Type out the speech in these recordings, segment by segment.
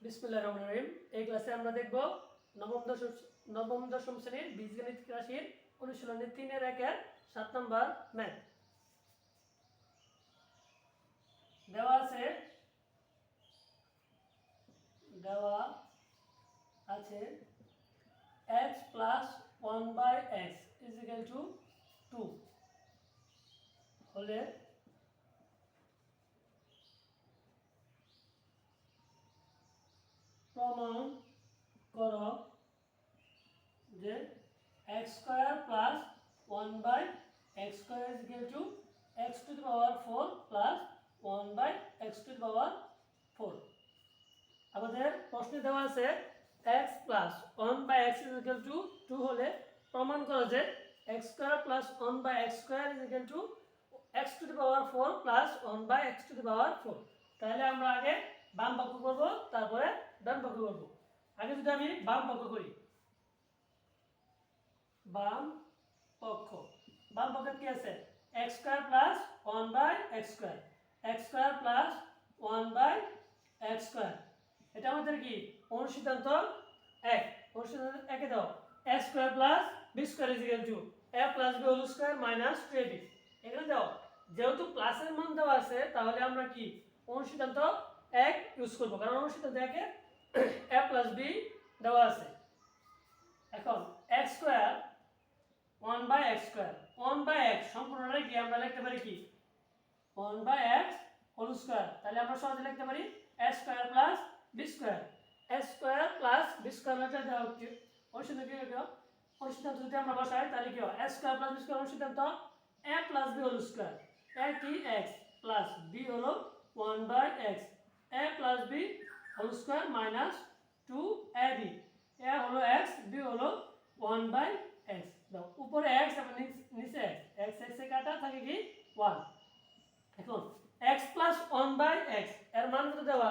বিসমিল্লাহির রহমানির রহিম। এই ক্লাসে আমরা দেখব নবম দশম শ্রেণীর বীজগণিত রাশির অনুশীলনী 3-1 7 নম্বর ম্যাথ। দেওয়া আছে x plus 1/x is equal to 2 হলে প্রমাণ করো যে x square plus 1/x square is equal to x to the power 4 plus 1/x to the power 4। আমাদের প্রশ্নে দেওয়া আছে x plus 1/x is equal to 2 হলে প্রমাণ করো যে x square plus 1/x square is equal to x to the power 4 plus 1/x to the power 4। তাহলে আমরা আগে বাম পক্ষ করব, তারপরে ডান পক্ষ করব। আগে যদি আমি বাম পক্ষ করি, বাম পক্ষে কি আছে x square plus 1/x square, x square plus 1/x square। এটা আমাদের কি অনুসিদ্ধান্ত 1। অনুসিদ্ধান্ত 1 এ দাও a square plus b square is equal to a plus b whole square minus 2ab। এখানে দাও যেহেতু প্লাসের মান দেওয়া আছে তাহলে আমরা কি অনুসিদ্ধান্ত 1 ইউজ করব, কারণ অনুসিদ্ধান্ত 1 এ a plus b দেওয়া আছে। এখন x square 1/x square, 1/x সম্পূর্ণটা কি আমরা লিখতে পারি কি 1/x whole square। তাহলে আমরা সহজে লিখতে পারি a square plus b square, a square plus b square এটা দাও কি অনুসিদ্ধান্ত কি হবে। অনুসিদ্ধান্ত যদি আমরা বসাই তাহলে কি হবে a square plus b square অনুসিদ্ধান্ত a plus b whole square, a কি x plus b হলো 1/x, a plus b whole square minus 2ab। a হলো x, b হলো 1/x। দাও উপরে x এবং নিচে x, x এ কাটা থাকে কি 1। এখন x plus 1/x এর মান কত দেওয়া,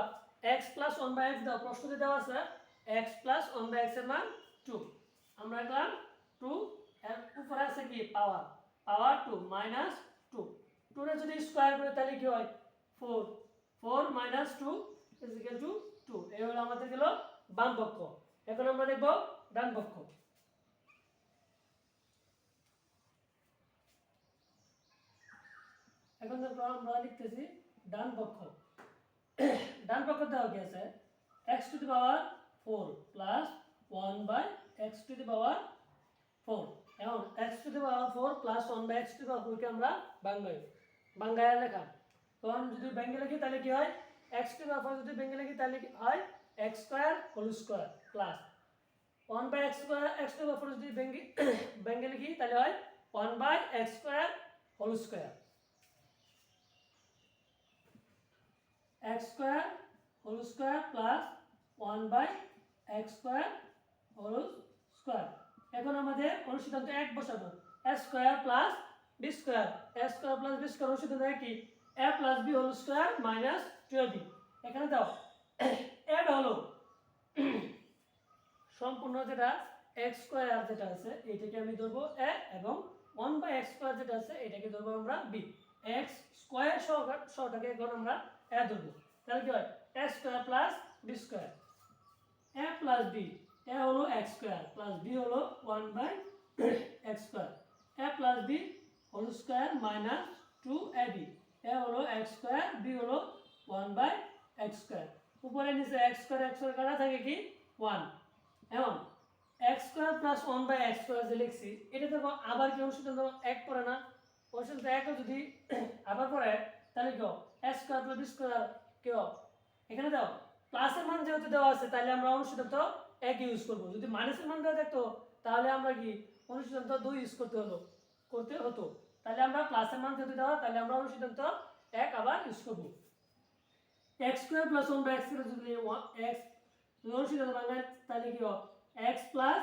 x plus 1/x দাও প্রশ্নতে দেওয়া আছে x plus 1/x এর মান 2। আমরা লিখলাম 2 এর উপরে আছে কি পাওয়ার 2 minus 2, 2 এর যদি স্কয়ার করি তাহলে কি হয় 4, 4 minus 2 is equal to 2। এই হলো আমাদের গেল বাম পক্ষ। এখন আমরা দেখব ডান পক্ষ। এখন দেখো আমরা লিখতেছি ডান পক্ষ। ডান পক্ষ দেওয়া কি আছে x to the power 4 plus 1/x to the power 4। এখন x to the power 4 plus 1/x to the power 4 কে আমরা বাংলায় লেখা। তখন যদি বাংলা লিখি তাহলে কি হয় x to the power 4 যদি বাংলা লিখি তাহলে কি হয় x square whole square plus 1/x square, x to the power 4 যদি বাংলা লিখি তাহলে হয় 1/x square whole square, x square whole square plus 1/x square whole square। এখন আমাদের অনুসিদ্ধান্ত 1 বসাবো a square plus b square, a square plus b square অনুসিদ্ধান্ত কি a plus b whole square minus 2ab। এখানে দাও add হলো সম্পূর্ণ যেটা x square যেটা আছে এটাকে আমি ধরবো a এবং 1/x square যেটা আছে এটাকে ধরবো আমরা b। x square সহটাকে এখন আমরা a ধরবো। তাহলে কি হয় a square plus b square, a plus b, a হলো x square plus b হলো 1/x square, a plus b whole square minus 2ab। a হলো x square, b হলো 1/x square। উপরে নিচে x square কাটা থাকে কি 1। এখন x square plus 1/x square যে লিখছি এটা দেখো আবার কি অনুসিদ্ধান্ত 1 পড়ে না। অনুসিদ্ধান্ত 1 যদি আবার পড়ে তাহলে কি a square plus b square কি এখানে দাও প্লাসের মান যেহেতু দেওয়া আছে তাহলে আমরা অনুসিদ্ধান্ত 1 ইউজ করব। যদি মাইনাসের মান দেওয়া থাকতো তাহলে আমরা কি অনুসিদ্ধান্ত 2 ইউজ করতে হতো। তাহলে আমরা প্লাসের মান যেহেতু দেওয়া তাহলে আমরা অনুসিদ্ধান্ত 1 আবার ইউজ করব। x square plus 1/x square যদি x অনুসিদ্ধান্ত বানাই তাহলে কি হবে x plus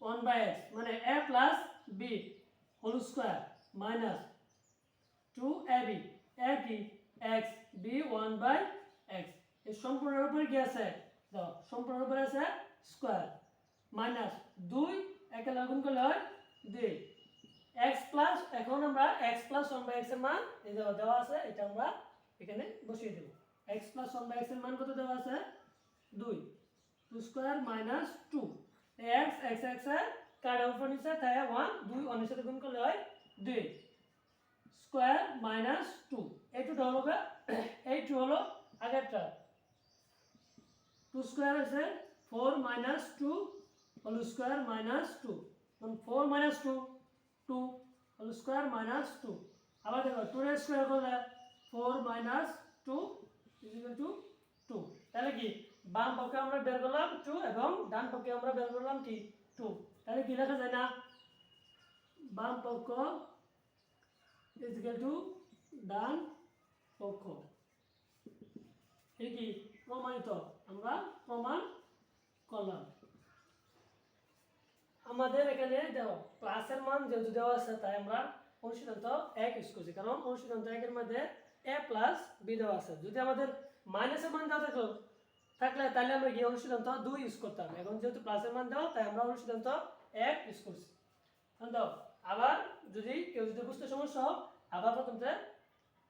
1/x মানে a plus b whole square minus 2ab, a কি x, b 1/x। এই সম্পূর্ণের উপরে কি আছে দাও সম্পূর্ণের উপরে আছে স্কয়ার মাইনাস 2 একে গুণ করলে হয় 2 x প্লাস। এখন আমরা x plus 1/x এর মান এই দেওয়া আছে এটা আমরা এখানে বসিয়ে দেব। x plus 1/x এর মান কত দেওয়া আছে 2 2 square minus 2 x x x এর কাটা উপর নিচে তাই 1 2 1 এর সাথে গুণ করলে হয় 2 স্কয়ার মাইনাস 2 এই 2 হলো এই 2 হলো আগেরটা 2 স্কয়ার আছে 4 মাইনাস 2 হোল স্কয়ার মাইনাস 2 তখন 4 মাইনাস 2 2 হোল স্কয়ার মাইনাস 2 আবার দেখো 2 এর স্কয়ার করলে 4 মাইনাস 2 ইকুয়াল টু 2 তাহলে কি বাম পক্ষে আমরা বের করলাম 2 এবং ডান পক্ষে আমরা বের করলাম কি 2 তাহলে কি লেখা যায় না বাম পক্ষ ইকুয়াল টু ডান পক্ষ এই কি প্রমাণিত আমরা প্রমাণ করলাম আমাদের এখানে দেখো প্লাসের মান যেহেতু দেওয়া আছে তাই আমরা অনুসিদ্ধান্ত 1 ইউজ করছি কারণ অনুসিদ্ধান্ত 1 এর মধ্যে a প্লাস b দেওয়া আছে যদি আমাদের মাইনাসের মান দেওয়া থাকলে তাহলে আমরা কি অনুসিদ্ধান্ত 2 ইউজ করতাম এখন যেহেতু প্লাসের মান দেওয়া তাই আমরা অনুসিদ্ধান্ত 1 ইউজ করছি দাও আবার যদি কেউ যদি বুঝতে সমস্যা হয় আবার প্রথম থেকে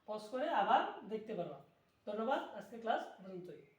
পজ করে আবার দেখতে পারবা ধন্যবাদ আজকে ক্লাস পর্যন্তই